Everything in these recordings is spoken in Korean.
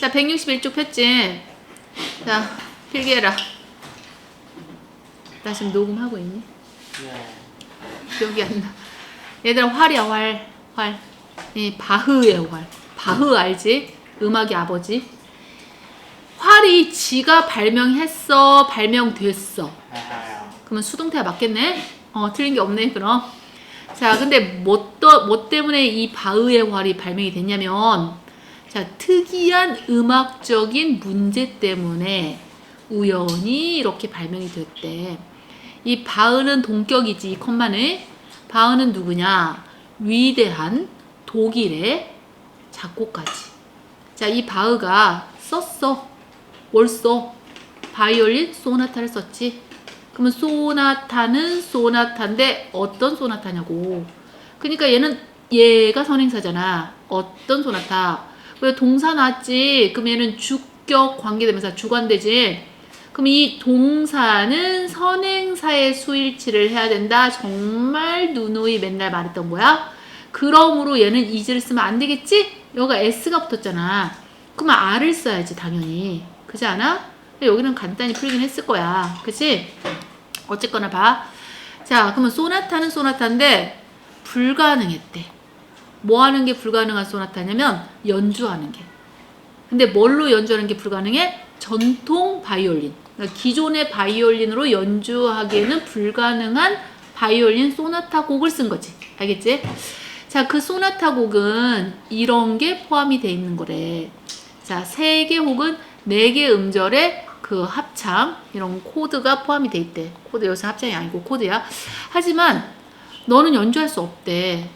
자, 161쪽 폈지? 자, 필기해라. 나 지금 녹음하고 있니? 네. 기억이 안 나. 얘들아, 활이야, 활. 이 바흐의 활. 바흐 알지? 음악의 아버지. 활이 지가 발명했어, 발명됐어. 알아요. 그러면 수동태가 맞겠네? 틀린 게 없네, 그럼. 자, 근데 뭐 때문에 이 바흐의 활이 발명이 됐냐면, 자, 특이한 음악적인 문제 때문에 우연히 이렇게 발명이 됐대. 이 바흐는 동격이지, 이 컴마는. 바흐는 누구냐? 위대한 독일의 작곡가지. 자, 이 바흐가 썼어. 뭘 써? 바이올린 소나타를 썼지. 그러면 소나타는 소나타인데 어떤 소나타냐고. 그러니까 얘가 선행사잖아. 어떤 소나타? 왜 동사 나왔지? 그럼 얘는 주격 관계대명사 주관되지. 그럼 이 동사는 선행사의 수일치를 해야 된다. 정말 누누이 맨날 말했던 거야. 그러므로 얘는 is를 쓰면 안 되겠지? 여기가 s가 붙었잖아. 그러면 r을 써야지 당연히. 그렇지 않아? 여기는 간단히 풀긴 했을 거야. 그치? 어쨌거나 봐. 자, 그러면 소나타는 소나타인데 불가능했대. 뭐 하는 게 불가능한 소나타냐면 연주하는 게. 근데 뭘로 연주하는 게 불가능해? 전통 바이올린. 그러니까 기존의 바이올린으로 연주하기에는 불가능한 바이올린 소나타 곡을 쓴 거지. 알겠지? 자, 그 소나타 곡은 이런 게 포함이 돼 있는 거래. 자, 3개 혹은 4개 음절의 그 합창, 이런 코드가 포함이 돼 있대. 코드, 여기서 합창이 아니고 코드야. 하지만 너는 연주할 수 없대.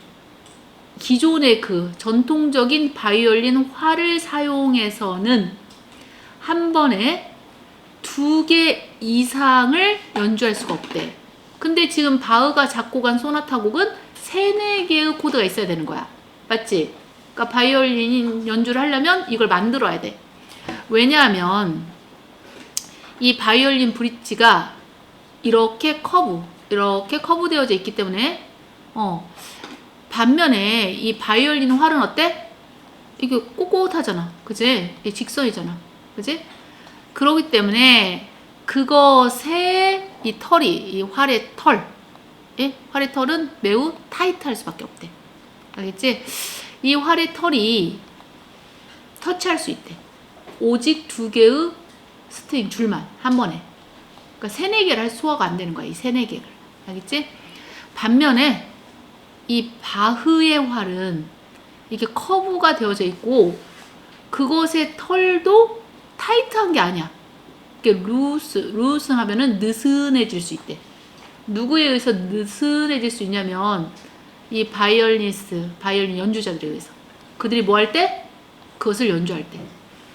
기존의 그 전통적인 바이올린 활을 사용해서는 한 번에 2개 이상을 연주할 수가 없대. 근데 지금 바흐가 작곡한 소나타 곡은 3-4개의 코드가 있어야 되는 거야. 맞지? 그러니까 바이올린 연주를 하려면 이걸 만들어야 돼. 왜냐하면 이 바이올린 브릿지가 이렇게 커브되어져 있기 때문에 반면에 이 바이올린 활은 어때? 이게 꼿꼿하잖아. 그지? 이 직선이잖아. 그지? 그러기 때문에 그것에 이 털이, 이 활의 털, 예? 활의 털은 매우 타이트할 수밖에 없대. 알겠지? 이 활의 털이 터치할 수 있대. 오직 2개의 스트링 줄만 한 번에. 그러니까 3-4개를 할 수화가 안 되는 거야. 이 3-4개를. 알겠지? 반면에 이 바흐의 활은 이게 커브가 되어져 있고 그것의 털도 타이트한 게 아니야. 이게 루스 하면은 느슨해질 수 있대. 누구에 의해서 느슨해질 수 있냐면 이 바이올린 연주자들에 의해서. 그들이 뭐 할 때? 그것을 연주할 때.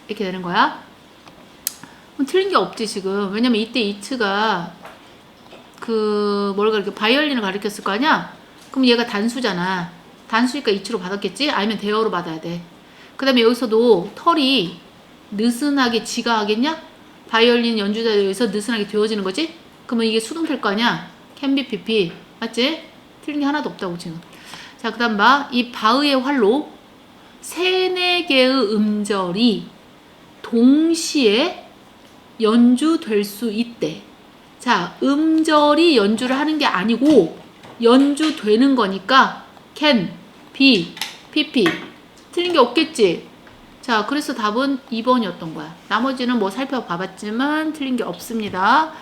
이렇게 되는 거야. 틀린 게 없지 지금. 왜냐면 이때 이츠가 뭘 가르쳐? 바이올린을 가르쳤을 거 아니야? 그럼 얘가 단수잖아. 단수니까 이츠로 받았겠지? 아니면 대어로 받아야 돼. 그 다음에 여기서도 털이 느슨하게 지가 하겠냐? 바이올린 연주자에 의해서 느슨하게 되어지는 거지? 그러면 이게 수동태일 거 아니야? can be, pp. 맞지? 틀린 게 하나도 없다고 지금. 자, 그 다음 봐. 이 바흐의 활로 3-4개의 음절이 동시에 연주될 수 있대. 자, 음절이 연주를 하는 게 아니고 연주되는 거니까 can, be, pp. 틀린 게 없겠지? 자, 그래서 답은 2번이었던 거야. 나머지는 뭐 살펴봐봤지만 틀린 게 없습니다.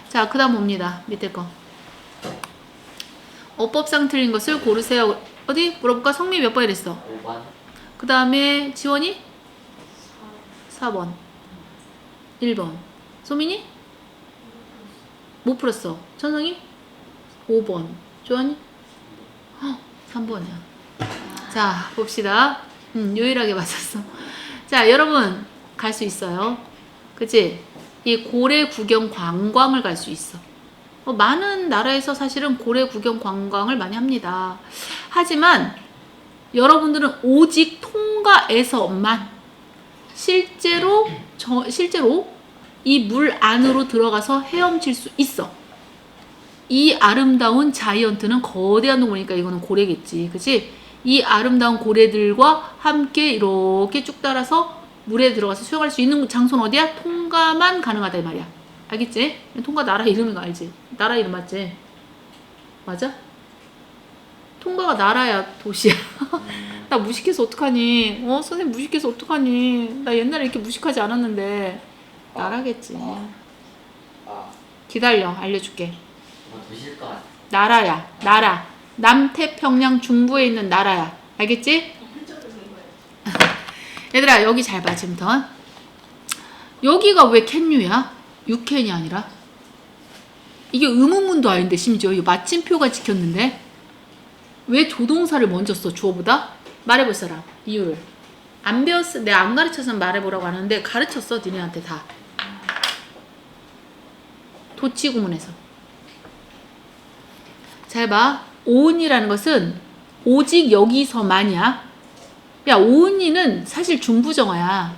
자, 그 다음 봅니다. 밑에 거. 어법상 틀린 것을 고르세요. 어디? 물어볼까? 성미 몇 번이 됐어? 5번. 그 다음에 지원이? 4번. 1번. 소민이? 못 풀었어. 천성이? 5번. 조한이? 3번이야. 자, 봅시다. 유일하게 맞았어. 자, 여러분 갈 수 있어요. 그치? 이 고래 구경 관광을 갈 수 있어. 많은 나라에서 사실은 고래 구경 관광을 많이 합니다. 하지만 여러분들은 오직 통가에서만 실제로 이 물 안으로 들어가서 헤엄칠 수 있어. 이 아름다운 자이언트는 거대한 동물이니까 이거는 고래겠지. 그치? 이 아름다운 고래들과 함께 이렇게 쭉 따라서 물에 들어가서 수영할 수 있는 장소는 어디야? 통가만 가능하다 이 말이야. 알겠지? 통가 나라 이름인 거 알지? 나라 이름 맞지? 맞아? 통가가 나라야 도시야. 나 무식해서 어떡하니? 선생님 무식해서 어떡하니? 나 옛날에 이렇게 무식하지 않았는데. 나라겠지. 기다려, 알려줄게. 도시일 것 같아. 나라야, 나라. 남태평양 중부에 있는 나라야. 알겠지? 얘들아, 여기 잘 봐, 지금부터. 여기가 왜 캔유야? 유캔이 아니라? 이게 의문문도 아닌데, 심지어. 이 마침표가 찍혔는데? 왜 조동사를 먼저 써, 주어보다? 말해볼 사람, 이유를. 안 배웠어. 내가 안 가르쳐서 말해보라고 하는데, 가르쳤어, 니네한테 다. 도치구문에서. 잘 봐. 오은이라는 것은 오직 여기서만이야. 야, 오은이는 사실 중부정어야.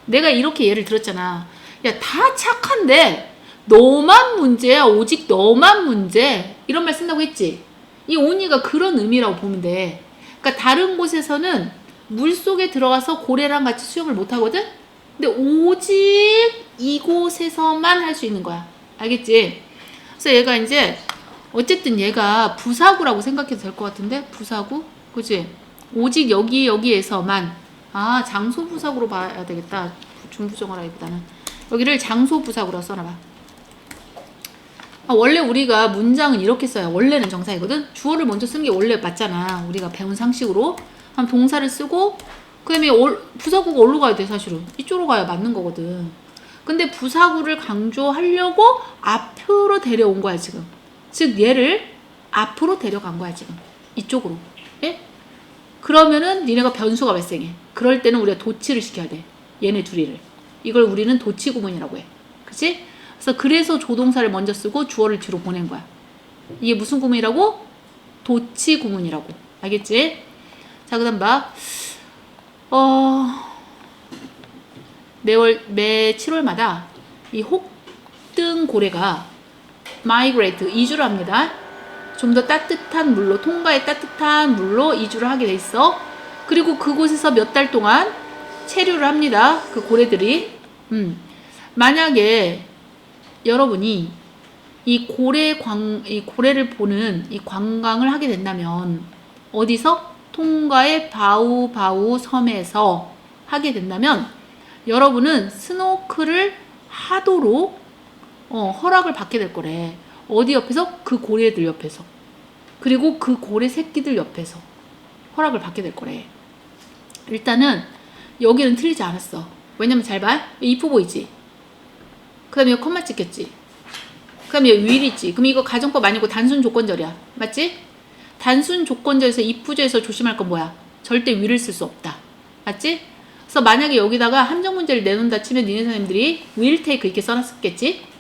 내가 이렇게 예를 들었잖아. 야, 다 착한데 너만 문제야. 오직 너만 문제. 이런 말 쓴다고 했지. 이 오은이가 그런 의미라고 보면 돼. 그러니까 다른 곳에서는 물속에 들어가서 고래랑 같이 수영을 못 하거든? 근데 오직 이곳에서만 할 수 있는 거야. 알겠지? 그래서 얘가 이제 어쨌든 얘가 부사구라고 생각해도 될 것 같은데? 부사구? 그치? 오직 여기에서만. 아, 장소 부사구로 봐야 되겠다. 중부정어라기보다는. 여기를 장소 부사구로 써놔봐. 원래 우리가 문장은 이렇게 써요. 원래는 정사이거든? 주어를 먼저 쓰는 게 원래 맞잖아. 우리가 배운 상식으로. 한 동사를 쓰고, 그 다음에 부사구가 어디로 가야 돼, 사실은? 이쪽으로 가야 맞는 거거든. 근데 부사구를 강조하려고 앞으로 데려온 거야, 지금. 즉, 얘를 앞으로 데려간 거야, 지금. 이쪽으로. 예? 그러면은 니네가 변수가 발생해. 그럴 때는 우리가 도치를 시켜야 돼. 얘네 둘이를. 이걸 우리는 도치 구문이라고 해. 그치? 그래서 조동사를 먼저 쓰고 주어를 뒤로 보낸 거야. 이게 무슨 구문이라고? 도치 구문이라고. 알겠지? 자, 그 다음 봐. 매 7월마다 이 혹등 고래가 마이그레이트, 이주를 합니다. 좀 더 따뜻한 물로, 통가의 따뜻한 물로 이주를 하게 돼 있어. 그리고 그곳에서 몇 달 동안 체류를 합니다. 그 고래들이. 만약에 여러분이 이 고래를 보는 이 관광을 하게 된다면, 어디서? 통가의 바우바우 섬에서 하게 된다면, 여러분은 스노클을 하도록 허락을 받게 될 거래. 어디 옆에서? 그 고래들 옆에서. 그리고 그 고래 새끼들 옆에서 허락을 받게 될 거래. 일단은 여기는 틀리지 않았어. 왜냐면 잘 봐. if 보이지? 그 다음에 컴마 찍혔지? 그 다음에 will 있지? 그럼 이거 가정법 아니고 단순 조건절이야. 맞지? 단순 조건절에서 if조에서 조심할 건 뭐야? 절대 will을 쓸 수 없다. 맞지? 그래서 만약에 여기다가 함정 문제를 내놓는다 치면 니네 선생님들이 will take 이렇게 써놨었겠지?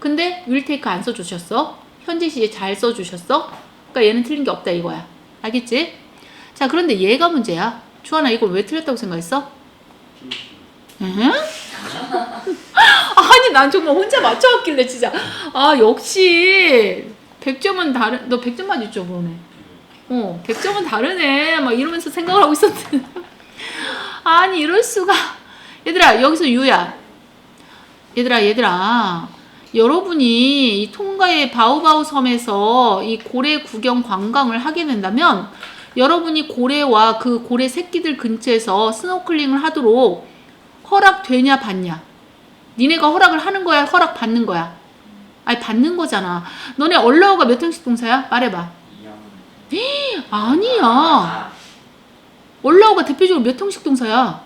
근데 will take 안 써주셨어. 현재 시제 잘 써주셨어. 그러니까 얘는 틀린 게 없다 이거야. 알겠지? 자, 그런데 얘가 문제야. 주하나 이걸 왜 틀렸다고 생각했어? 응? 아니, 난 정말 혼자 맞춰왔길래 진짜. 아, 역시 100점은 다른. 너 100점 맞았죠, 그러네. 100점은 다르네. 막 이러면서 생각을 하고 있었는데. 아니, 이럴 수가. 얘들아, 여기서 유야. 얘들아. 여러분이 이 통가의 바우바우 섬에서 이 고래 구경 관광을 하게 된다면, 여러분이 고래와 그 고래 새끼들 근처에서 스노클링을 하도록 허락되냐 받냐? 니네가 허락을 하는 거야? 허락 받는 거야? 아니, 받는 거잖아. 너네 allow 몇 형식 동사야? 말해봐. 아니야. allow가 대표적으로 몇 형식 동사야?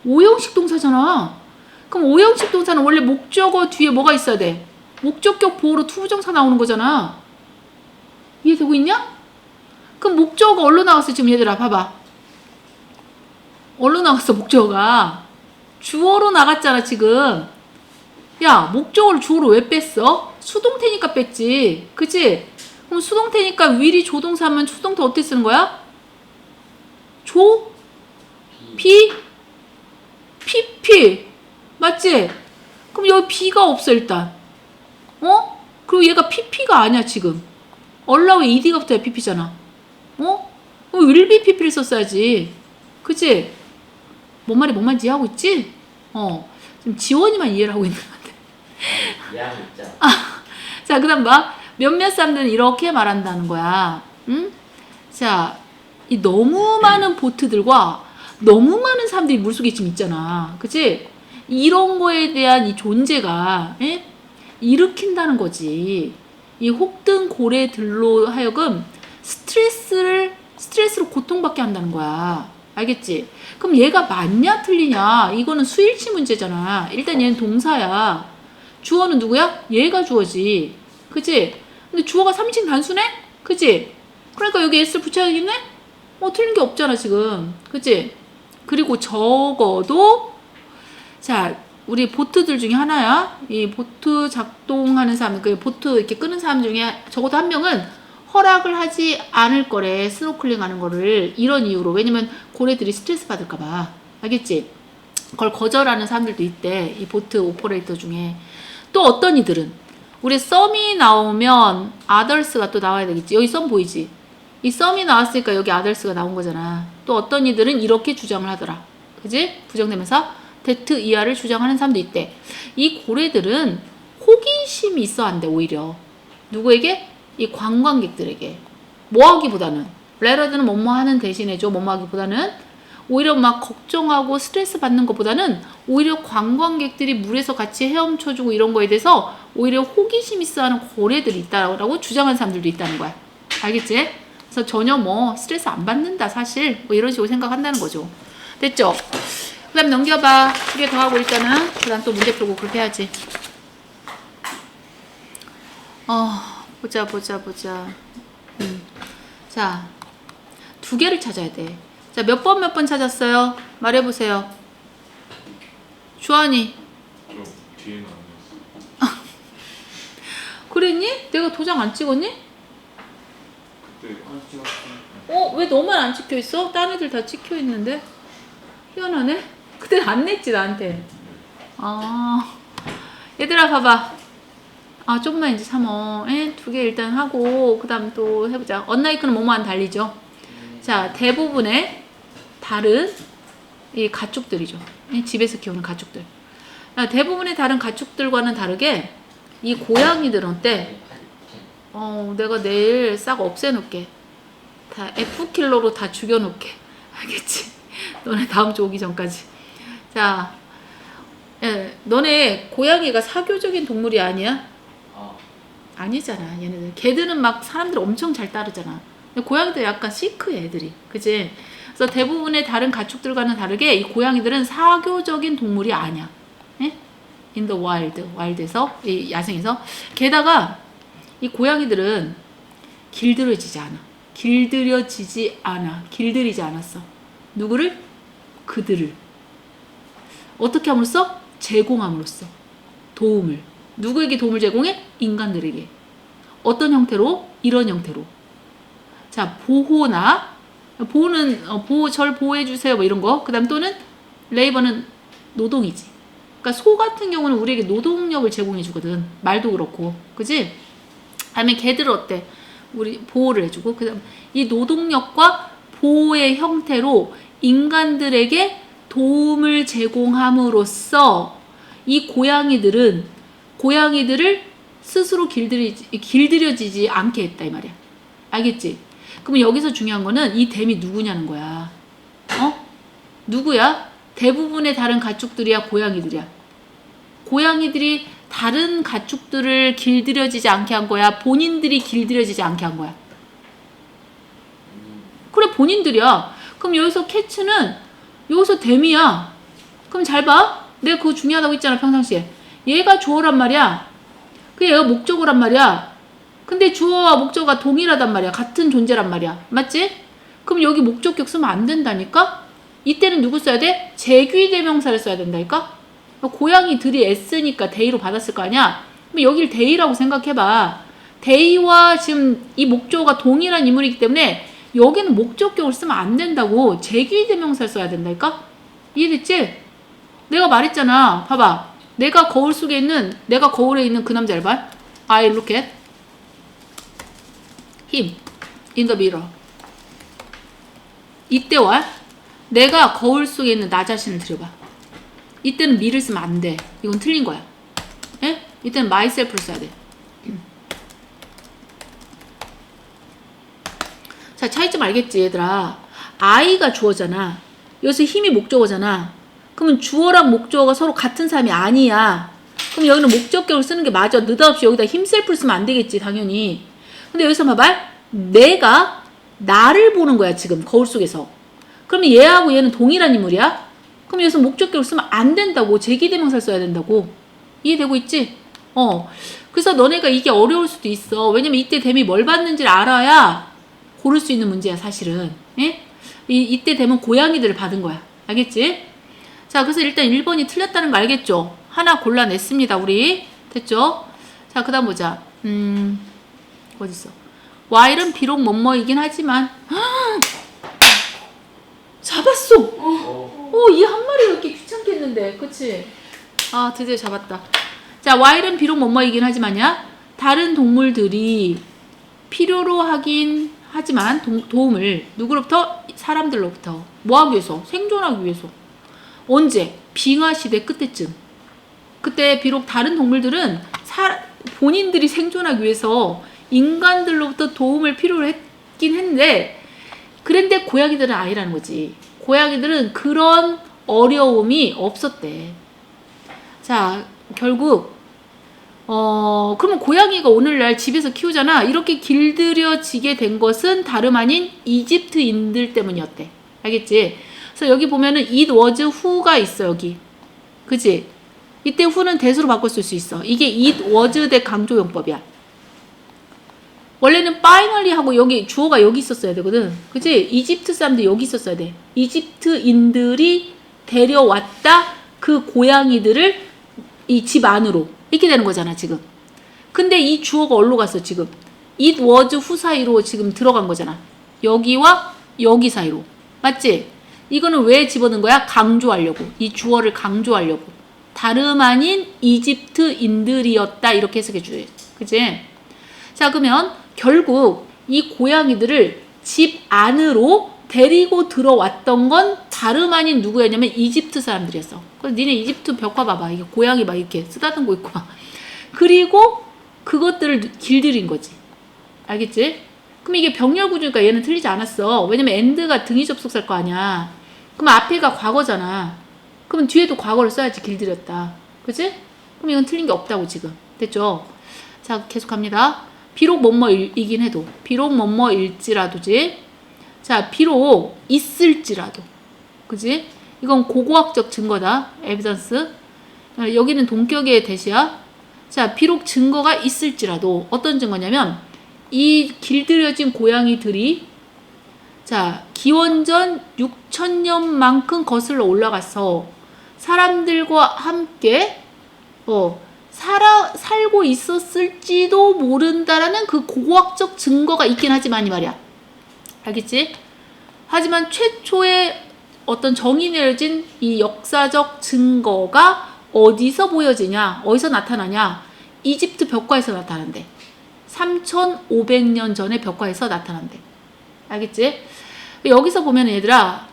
5형식 동사잖아. 그럼 5형식 동사는 원래 목적어 뒤에 뭐가 있어야 돼? 목적격 보호로 투부정사 나오는 거잖아. 이해되고 있냐? 그럼 목적어가 어디로 나왔어? 지금 얘들아 봐봐. 어디로 나왔어? 목적어가 주어로 나갔잖아 지금. 야, 목적어를 주어로 왜 뺐어? 수동태니까 뺐지. 그치? 그럼 수동태니까 will이 조동사면 수동태 어떻게 쓰는 거야? PP 맞지? 그럼 여기 B가 없어 일단. 그리고 얘가 PP가 아니야 지금. allow에 ED가 붙어야 PP잖아. will be PP를 썼어야지. 그치? 뭔 말인지 이해하고 있지? 지금 지원이만 이해를 하고 있는 것 같아. 이해하고 있죠. 자, 그 다음 봐. 몇몇 사람들은 이렇게 말한다는 거야. 응? 자, 이 너무 많은 보트들과 너무 많은 사람들이 물속에 지금 있잖아. 그치? 이런 거에 대한 이 존재가, 예? 일으킨다는 거지. 이 혹등 고래들로 하여금 스트레스로 고통받게 한다는 거야. 알겠지? 그럼 얘가 맞냐 틀리냐? 이거는 수일치 문제잖아. 일단 얘는 동사야. 주어는 누구야? 얘가 주어지. 그치? 근데 주어가 3인칭 단수네? 그치? 그러니까 여기 s를 붙여야겠네? 틀린 게 없잖아 지금. 그치? 그리고 적어도 자, 우리 보트들 중에 하나야. 이 보트 작동하는 사람, 그 보트 이렇게 끄는 사람 중에 적어도 한 명은 허락을 하지 않을 거래. 스노클링 하는 거를. 이런 이유로. 왜냐면 고래들이 스트레스 받을까봐. 알겠지? 그걸 거절하는 사람들도 있대. 이 보트 오퍼레이터 중에. 또 어떤 이들은 우리 썸이 나오면 others가 또 나와야 되겠지. 여기 썸 보이지? 이 썸이 나왔으니까 여기 others가 나온 거잖아. 또 어떤 이들은 이렇게 주장을 하더라. 그지? 부정되면서 that 이하를 주장하는 사람도 있대. 이 고래들은 호기심이 있어 한대 오히려. 누구에게? 이 관광객들에게. 뭐 하기보다는 레러드는 뭐뭐 하는 대신에죠. 뭐뭐 하기보다는 오히려 막 걱정하고 스트레스 받는 것보다는 오히려 관광객들이 물에서 같이 헤엄쳐주고 이런 거에 대해서 오히려 호기심 있어 하는 고래들이 있다라고 주장하는 사람들도 있다는 거야. 알겠지? 그래서 전혀 뭐 스트레스 안 받는다 사실 뭐 이런 식으로 생각한다는 거죠. 됐죠? 그 다음 넘겨봐. 2개 더 하고 일단은 그 다음 또 문제 풀고 그렇게 해야지. 보자. 자, 2개를 찾아야 돼. 자, 몇 번 찾았어요? 말해보세요. 주환이. 저 뒤에는 안 넣었어. 그랬니? 내가 도장 안 찍었니? 그때 안 찍었어. 왜 너만 안 찍혀있어? 딴 애들 다 찍혀있는데? 희한하네? 그때 안 냈지 나한테. 얘들아 봐봐. 조금만 이제 참어. 2개 일단 하고 그 다음 또 해보자. 언라이크는 뭐뭐한 달리죠. 자, 대부분의 다른 이 가축들이죠. 집에서 키우는 가축들. 대부분의 다른 가축들과는 다르게 이 고양이들은 어때? 내가 내일 싹 없애놓게. 다 F킬러로 다 죽여놓게. 알겠지? 너네 다음 주 오기 전까지. 자, 너네 고양이가 사교적인 동물이 아니야? 아니잖아. 얘네들. 개들은 막 사람들 엄청 잘 따르잖아. 근데 고양이들 약간 시크해 애들이. 그치? 그래서 대부분의 다른 가축들과는 다르게 이 고양이들은 사교적인 동물이 아니야. In the wild. 와일드에서, 이 야생에서. 게다가 이 고양이들은 길들여지지 않아. 길들이지 않았어. 누구를? 그들을. 어떻게 함으로써? 제공함으로써. 도움을. 누구에게 도움을 제공해? 인간들에게. 어떤 형태로? 이런 형태로. 자, 보호는 절 보호해주세요 뭐 이런 거. 그 다음 또는 레이버는 노동이지. 그러니까 소 같은 경우는 우리에게 노동력을 제공해주거든. 말도 그렇고. 그지? 다음에 개들은 어때? 우리 보호를 해주고. 그 다음 이 노동력과 보호의 형태로 인간들에게 도움을 제공함으로써 이 고양이들을 스스로 길들여지지 않게 했다 이 말이야. 알겠지? 그럼 여기서 중요한 거는 이 댐이 누구냐는 거야. 누구야? 대부분의 다른 가축들이야, 고양이들이야. 고양이들이 다른 가축들을 길들여지지 않게 한 거야? 본인들이 길들여지지 않게 한 거야? 그래, 본인들이야. 그럼 여기서 캐츠는 여기서 댐이야. 그럼 잘 봐. 내가 그거 중요하다고 했잖아, 평상시에. 얘가 주어란 말이야. 그 얘가 목적어란 말이야. 근데 주어와 목적어가 동일하단 말이야. 같은 존재란 말이야. 맞지? 그럼 여기 목적격 쓰면 안 된다니까? 이때는 누구 써야 돼? 제귀대명사를 써야 된다니까? 고양이들이 S니까 데이로 받았을 거 아니야? 그럼 여길 데이라고 생각해봐. 데이와 지금 이 목적어가 동일한 인물이기 때문에 여기는 목적격을 쓰면 안 된다고. 제귀대명사를 써야 된다니까? 이해됐지? 내가 말했잖아. 봐봐. 내가 거울에 있는 그 남자를 봐. I look at him in the mirror. 이때와 내가 거울 속에 있는 나 자신을 들여봐. 이때는 me를 쓰면 안 돼. 이건 틀린 거야. 예? 이때는 myself를 써야 돼. 자, 차이점 알겠지, 얘들아? I가 주어잖아. 여기서 힘이 목적어잖아. 그러면 주어랑 목적어가 서로 같은 사람이 아니야. 그럼 여기는 목적격을 쓰는 게 맞아. 느닷없이 여기다 힘셀프를 쓰면 안 되겠지, 당연히. 근데 여기서 봐봐. 내가 나를 보는 거야, 지금 거울 속에서. 그러면 얘하고 얘는 동일한 인물이야? 그럼 여기서 목적격을 쓰면 안 된다고. 제기대명사를 써야 된다고. 이해되고 있지? 그래서 너네가 이게 어려울 수도 있어. 왜냐면 이때 댐이 뭘 받는지를 알아야 고를 수 있는 문제야, 사실은. 예? 이때 되면 고양이들을 받은 거야. 알겠지? 자, 그래서 일단 1번이 틀렸다는 거 알겠죠? 하나 골라냈습니다, 우리. 됐죠? 자, 그 다음 보자. 어딨어? Y는 비록 뭐뭐이긴 하지만, 잡았어! 이 한 마리가 이렇게 귀찮게 했는데. 그치? 아, 드디어 잡았다. 자, Y는 비록 뭐뭐이긴 하지만야, 다른 동물들이 필요로 하긴 하지만 도움을 누구로부터? 사람들로부터. 뭐 하기 위해서? 생존하기 위해서. 언제? 빙하시대 끝에쯤. 그때 비록 다른 동물들은 본인들이 생존하기 위해서 인간들로부터 도움을 필요로 했긴 했는데, 그런데 고양이들은 아니라는 거지. 고양이들은 그런 어려움이 없었대. 자, 결국 그러면 고양이가 오늘날 집에서 키우잖아. 이렇게 길들여지게 된 것은 다름 아닌 이집트인들 때문이었대. 알겠지? 그래서 여기 보면은 it was who가 있어, 여기. 그치? 이때 who는 대수로 바꿔 쓸 수 있어. 이게 it was 대 강조용법이야. 원래는 finally 하고 여기 주어가 여기 있었어야 되거든. 그치? 이집트 사람들이 여기 있었어야 돼. 이집트인들이 데려왔다 그 고양이들을 이 집 안으로. 이렇게 되는 거잖아, 지금. 근데 이 주어가 어디로 갔어, 지금? it was who 사이로 지금 들어간 거잖아. 여기와 여기 사이로. 맞지? 이거는 왜 집어넣은 거야? 강조하려고. 이 주어를 강조하려고. 다름 아닌 이집트인들이었다. 이렇게 해석해 줘야지. 그치? 자, 그러면 결국 이 고양이들을 집 안으로 데리고 들어왔던 건 다름 아닌 누구였냐면 이집트 사람들이었어. 그래서 니네 이집트 벽화 봐봐. 이게 고양이 막 이렇게 쓰다듬고 있고 막. 그리고 그것들을 길들인 거지. 알겠지? 그럼 이게 병렬 구조니까 얘는 틀리지 않았어. 왜냐면 end가 등위 접속사일 거 아니야. 그럼 앞에가 과거잖아. 그러면 뒤에도 과거를 써야지, 길들였다. 그치? 그럼 이건 틀린 게 없다고 지금. 됐죠? 자, 계속 갑니다. 비록 뭐뭐이긴 해도. 비록 뭐뭐일지라도지. 자, 비록 있을지라도. 그지? 이건 고고학적 증거다. 에비던스. 여기는 동격의 대시야. 자, 비록 증거가 있을지라도. 어떤 증거냐면 이 길들여진 고양이들이 자, 기원전 6,000년만큼 거슬러 올라가서 사람들과 함께 살고 있었을지도 모른다라는 그 고고학적 증거가 있긴 하지만 이 말이야. 알겠지? 하지만 최초의 어떤 정의 내려진 이 역사적 증거가 어디서 보여지냐? 어디서 나타나냐? 이집트 벽화에서 나타난대. 3,500년 전의 벽화에서 나타난대. 알겠지? 여기서 보면 얘들아,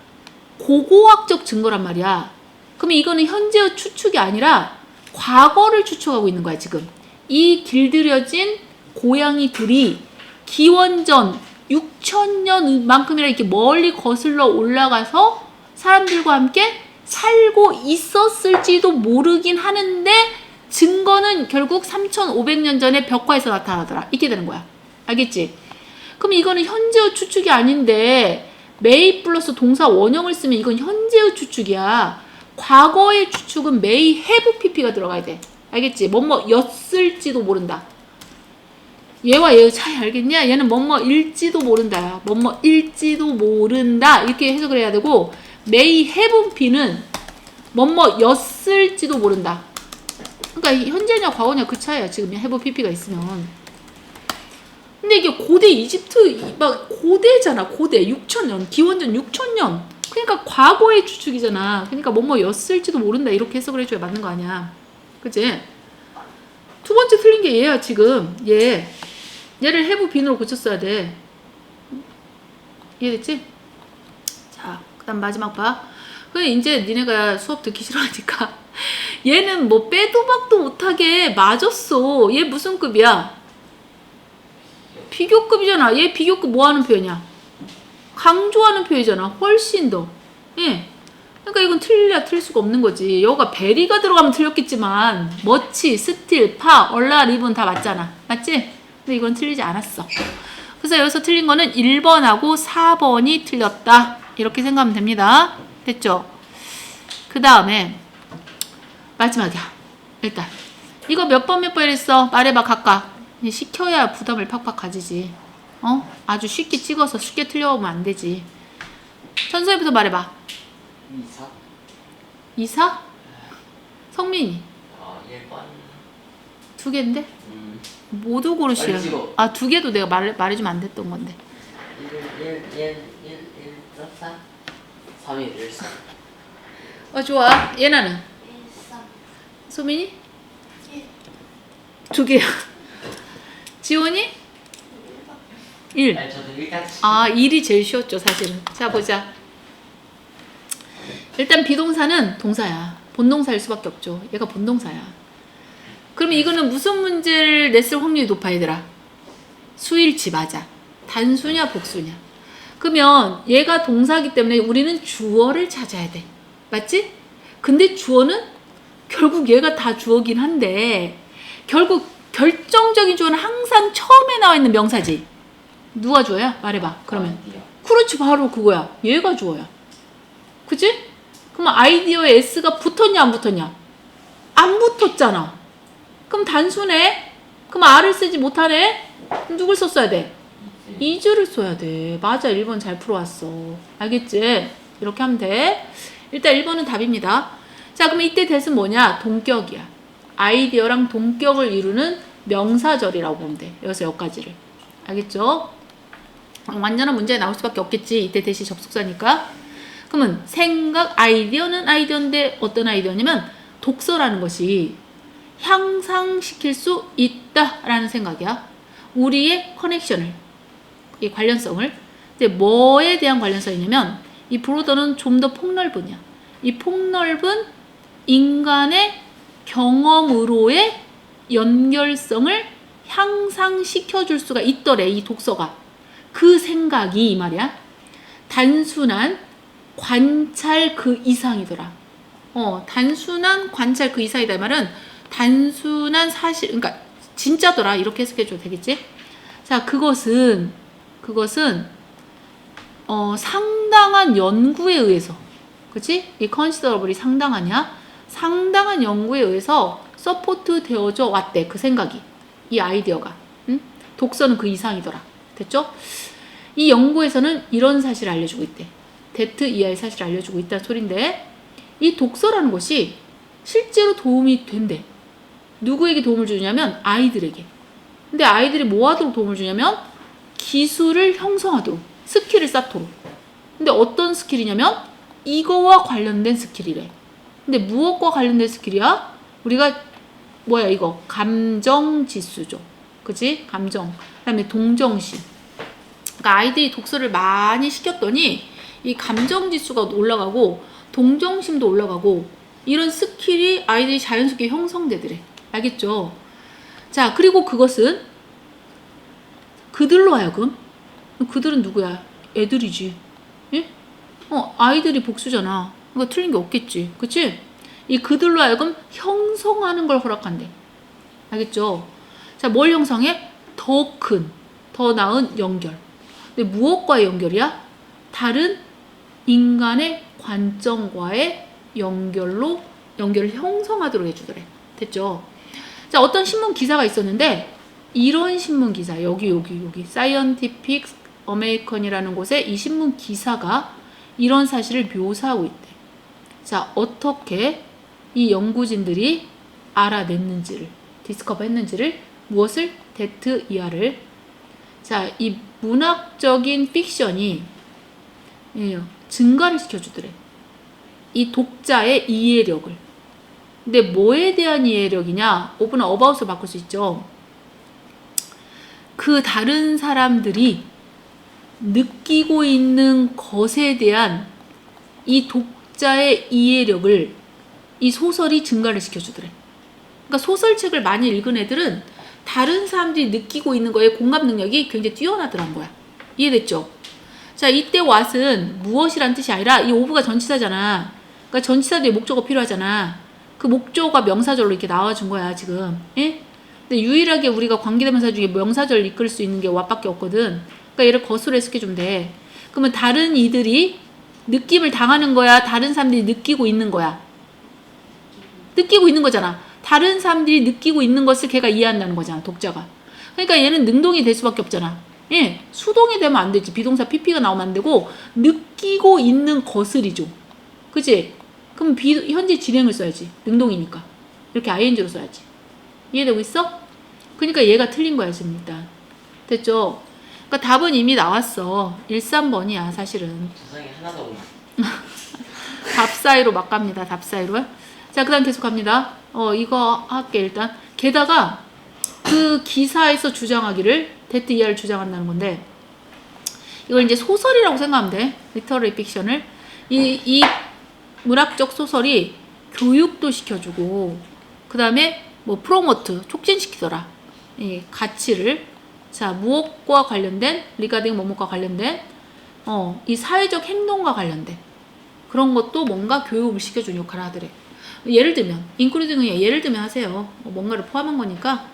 고고학적 증거란 말이야. 그러면 이거는 현재의 추측이 아니라 과거를 추측하고 있는 거야, 지금. 이 길들여진 고양이들이 기원전 6,000년만큼이나 이렇게 멀리 거슬러 올라가서 사람들과 함께 살고 있었을지도 모르긴 하는데 증거는 결국 3,500년 전에 벽화에서 나타나더라. 이렇게 되는 거야. 알겠지? 그럼 이거는 현재의 추측이 아닌데 may 플러스 동사 원형을 쓰면 이건 현재의 추측이야. 과거의 추측은 may have pp가 들어가야 돼. 알겠지? 뭐뭐였을지도 모른다. 얘와 얘의 차이 알겠냐? 얘는 뭐뭐일지도 모른다. 뭐뭐일지도 모른다. 이렇게 해석을 해야 되고 may have p는 뭐뭐였을지도 모른다. 그러니까 현재냐 과거냐 그 차이야. 지금 have pp가 있으면. 근데 이게 고대 이집트 막 고대잖아. 고대 6,000년 기원전 6,000년. 그러니까 과거의 추측이잖아. 그러니까 뭐뭐였을지도 모른다. 이렇게 해석을 해줘야 맞는 거 아니야. 그치? 두 번째 틀린 게 얘야 지금. 얘를 have been으로 고쳤어야 돼. 이해됐지? 자, 그 다음 마지막 봐. 그래, 이제 니네가 수업 듣기 싫어하니까. 얘는 뭐 빼도 박도 못하게 맞았어. 얘 무슨 급이야? 비교급이잖아. 얘 비교급 뭐 하는 표현이야? 강조하는 표현이잖아. 훨씬 더. 예. 그러니까 이건 틀릴 수가 없는 거지. 여기가 베리가 들어가면 틀렸겠지만 머치, 스틸, 파, 얼라, 리본 다 맞잖아. 맞지? 근데 이건 틀리지 않았어. 그래서 여기서 틀린 거는 1번하고 4번이 틀렸다. 이렇게 생각하면 됩니다. 됐죠? 그 다음에 마지막이야. 일단 이거 몇 번 했어? 말해봐 각각. 시켜야 부담을 팍팍 가지지. 아주 쉽게 찍어서 쉽게 틀려오면 안 되지. 천서희부터 말해봐. 2사? 이사? 성민이 1번. 두 개인데? 모두 고르시오. 빨리 찍어. 아, 두 개도 내가 말해주면 안 됐던 건데. 1, 4? 3일 1, 4. 좋아. 예나는? 1, 소민이? 1, 두 개야. 지원이? 1. 아니 저도 1까지. 아, 1이 제일 쉬웠죠, 사실은. 자, 보자. 일단 비동사는 동사야. 본동사일 수밖에 없죠. 얘가 본동사야. 그럼 이거는 무슨 문제를 냈을 확률이 높아, 얘들아? 수일치 맞아. 단수냐, 복수냐. 그러면 얘가 동사기 때문에 우리는 주어를 찾아야 돼. 맞지? 근데 주어는 결국 얘가 다 주어긴 한데 결국 결정적인 주어는 항상 처음에 나와 있는 명사지. 누가 주어야? 말해봐. 그러면. 그렇지, 바로 그거야. 얘가 주어야. 그치? 그러면 아이디어에 S가 붙었냐 안 붙었냐? 안 붙었잖아. 그럼 단수네? 그럼 R을 쓰지 못하네? 그럼 누굴 썼어야 돼? is를 써야 돼. 맞아, 1번 잘 풀어왔어. 알겠지? 이렇게 하면 돼. 일단 1번은 답입니다. 자, 그럼 이때 대은 뭐냐? 동격이야. 아이디어랑 동격을 이루는 명사절이라고 보면 돼. 여기서 여기까지를. 알겠죠? 완전한 문제에 나올 수밖에 없겠지. 이때 대시 접속사니까. 그러면 생각, 아이디어는 아이디어인데 어떤 아이디어냐면 독서라는 것이 향상시킬 수 있다라는 생각이야. 우리의 커넥션을, 이 관련성을. 근데 뭐에 대한 관련성이냐면 이 브로더는 좀 더 폭넓은이야. 이 폭넓은 인간의 경험으로의 연결성을 향상시켜 줄 수가 있더래, 이 독서가. 그 생각이 이 말이야. 단순한 관찰 그 이상이더라. 단순한 관찰 그 이상이다. 이 말은 단순한 사실, 그러니까 진짜더라. 이렇게 해석해줘도 되겠지? 자, 그것은 상당한 연구에 의해서, 그치? 이 considerable이 상당하냐? 상당한 연구에 의해서 서포트 되어져 왔대. 그 생각이. 이 아이디어가. 응? 독서는 그 이상이더라. 됐죠? 이 연구에서는 이런 사실을 알려주고 있대. 데트 이하의 사실을 알려주고 있다는 소린데, 이 독서라는 것이 실제로 도움이 된대. 누구에게 도움을 주냐면 아이들에게. 근데 아이들이 뭐 하도록 도움을 주냐면 기술을 형성하도록, 스킬을 쌓도록. 근데 어떤 스킬이냐면 이거와 관련된 스킬이래. 근데 무엇과 관련된 스킬이야? 우리가 뭐야 이거? 감정 지수죠. 그치? 감정. 그 다음에 동정심. 그러니까 아이들이 독서를 많이 시켰더니 이 감정 지수가 올라가고 동정심도 올라가고 이런 스킬이 아이들이 자연스럽게 형성되더래. 알겠죠? 자, 그리고 그것은 그들로 하여금, 그들은 누구야? 애들이지. 예? 아이들이 복수잖아. 그러니까 틀린 게 없겠지. 그치? 이 그들로 하여금 형성하는 걸 허락한대. 알겠죠? 자, 뭘 형성해? 더 큰, 더 나은 연결. 근데 무엇과의 연결이야? 다른 인간의 관점과의 연결을 형성하도록 해주더래. 됐죠? 자, 어떤 신문 기사가 있었는데 이런 신문 기사, 여기 사이언티픽 어메리컨이라는 곳에 이 신문 기사가 이런 사실을 묘사하고 있대. 자, 어떻게 이 연구진들이 알아냈는지를, 디스커버 했는지를, 무엇을? 데트 이하를. 자, 이 문학적인 픽션이 증가를 시켜주더래. 이 독자의 이해력을. 근데 뭐에 대한 이해력이냐? 오브나 어바웃을 바꿀 수 있죠. 그 다른 사람들이 느끼고 있는 것에 대한 이 독자의 이해력을 이 소설이 증가를 시켜주더래. 그러니까 소설책을 많이 읽은 애들은 다른 사람들이 느끼고 있는 거에 공감 능력이 굉장히 뛰어나더란 거야. 이해됐죠? 자, 이때 what은 무엇이란 뜻이 아니라 이 of가 전치사잖아. 그러니까 전치사 뒤에 목적어 필요하잖아. 그 목적어가 명사절로 이렇게 나와준 거야, 지금. 예? 근데 유일하게 우리가 관계대명사 중에 명사절 이끌 수 있는 게 what밖에 없거든. 그러니까 얘를 것으로 해석해주면 돼. 그러면 다른 이들이 느낌을 당하는 거야? 다른 사람들이 느끼고 있는 거야? 느끼고 있는 거잖아. 다른 사람들이 느끼고 있는 것을 걔가 이해한다는 거잖아, 독자가. 그러니까 얘는 능동이 될 수밖에 없잖아. 예, 수동이 되면 안 되지. 비동사 pp가 나오면 안 되고 느끼고 있는 것을이죠. 그치? 그럼 현재 진행을 써야지. 능동이니까. 이렇게 ing로 써야지. 이해되고 있어? 그러니까 얘가 틀린 거야, 지금 일단. 됐죠? 그러니까 답은 이미 나왔어. 1, 3번이야, 사실은. 세상에 하나도 없나? 답 사이로 막 갑니다. 답 사이로. 자, 그 다음 계속 갑니다. 이거 할게, 일단. 게다가 그 기사에서 주장하기를 데트 이하를 주장한다는 건데, 이걸 이제 소설이라고 생각하면 돼. 리터러리 픽션을. 이 문학적 소설이 교육도 시켜주고, 그 다음에 뭐 프로모트, 촉진시키더라. 이 가치를. 자, 무엇과 관련된, 리가딩 뭐뭐과 관련된, 이 사회적 행동과 관련된 그런 것도 뭔가 교육을 시켜주는 역할을 하더래. 예를 들면, 인클루딩은 예를 들면 하세요. 뭔가를 포함한 거니까.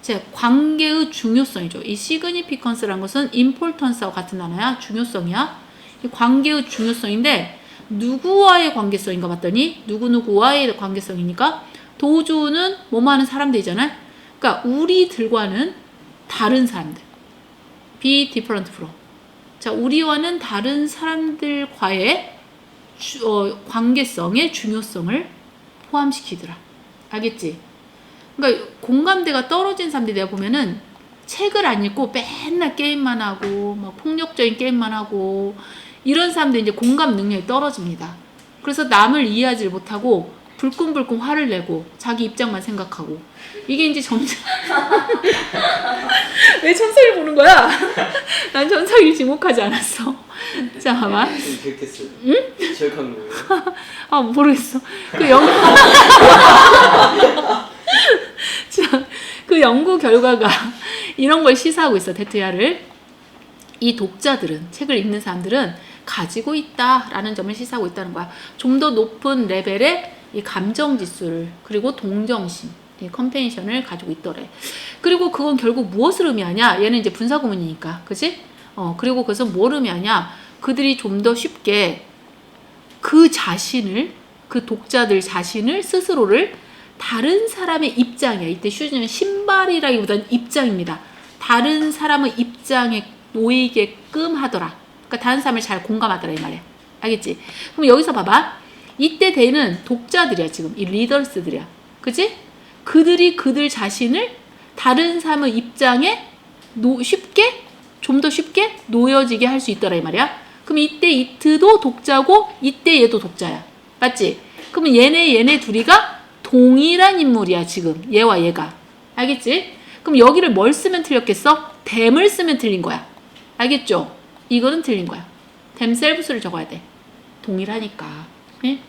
제 관계의 중요성이죠. 이 significance라는 것은 importance와 같은 단어야. 중요성이야. 이 관계의 중요성인데 누구와의 관계성인가 봤더니 누구누구와의 관계성이니까 도주는 뭐뭐 하는 사람들이잖아. 그러니까 우리들과는 다른 사람들. be different from. 자, 우리와는 다른 사람들과의 관계성의 중요성을 포함시키더라. 알겠지? 그러니까 공감대가 떨어진 사람들이 내가 보면은 책을 안 읽고 맨날 게임만 하고 막 폭력적인 게임만 하고 이런 사람들이 이제 공감 능력이 떨어집니다. 그래서 남을 이해하지 못하고 불끈불끈 화를 내고 자기 입장만 생각하고 이게 이제 점점 왜 천성을 보는 거야? 난 천성을 지목하지 않았어. 자, 봐봐. 그렇게 했어요. 응? 기억한 거예요. 아, 모르겠어. 자, 그 연구 결과가 이런 걸 시사하고 있어, 데트야를. 이 독자들은, 책을 읽는 사람들은 가지고 있다라는 점을 시사하고 있다는 거야. 좀 더 높은 레벨의 이 감정 지수를, 그리고 동정심, 이 컴패니션을 가지고 있더래. 그리고 그건 결국 무엇을 의미하냐? 얘는 이제 분사구문이니까, 그치? 그리고 그것은 뭘 의미하냐? 그들이 좀 더 쉽게 그 자신을, 그 독자들 자신을, 스스로를 다른 사람의 입장이야. 이때 슈즈는 신발이라기보다는 입장입니다. 다른 사람의 입장에 놓이게끔 하더라. 그러니까 다른 사람을 잘 공감하더라, 이 말이야. 알겠지? 그럼 여기서 봐봐. 이때 대는 독자들이야, 지금. 이 리더스들이야. 그치? 그들이 그들 자신을 다른 사람의 입장에 쉽게, 좀 더 쉽게 놓여지게 할 수 있더라, 이 말이야. 그럼 이때 이트도 독자고, 이때 얘도 독자야. 맞지? 그러면 얘네 둘이가 동일한 인물이야, 지금. 얘와 얘가. 알겠지? 그럼 여기를 뭘 쓰면 틀렸겠어? them을 쓰면 틀린 거야. 알겠죠? 이거는 틀린 거야. themselves를 적어야 돼. 동일하니까. 예?